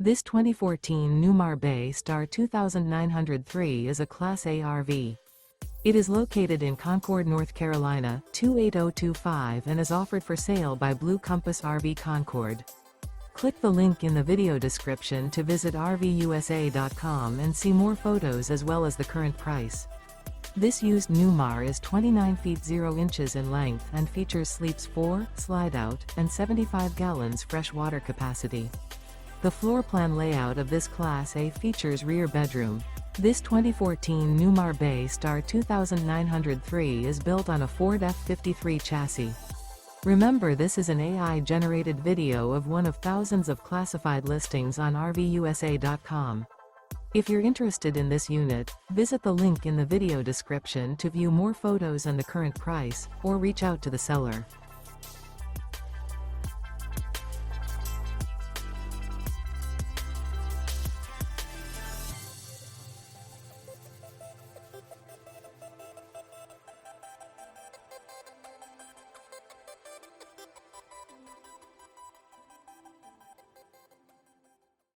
This 2014 Newmar Bay Star 2903 is a Class A RV. It is located in Concord, North Carolina, 28025 and is offered for sale by Blue Compass RV Concord. Click the link in the video description to visit RVUSA.com and see more photos as well as the current price. This used Newmar is 29 feet 0 inches in length and features sleeps 4, Slideout, and 75 gallons fresh water capacity. The floor plan layout of this Class A features rear bedroom. This 2014 Newmar Bay Star 2903 is built on a Ford F-53 chassis. Remember, this is an AI-generated video of one of thousands of classified listings on RVUSA.com. If you're interested in this unit, visit the link in the video description to view more photos and the current price, or reach out to the seller.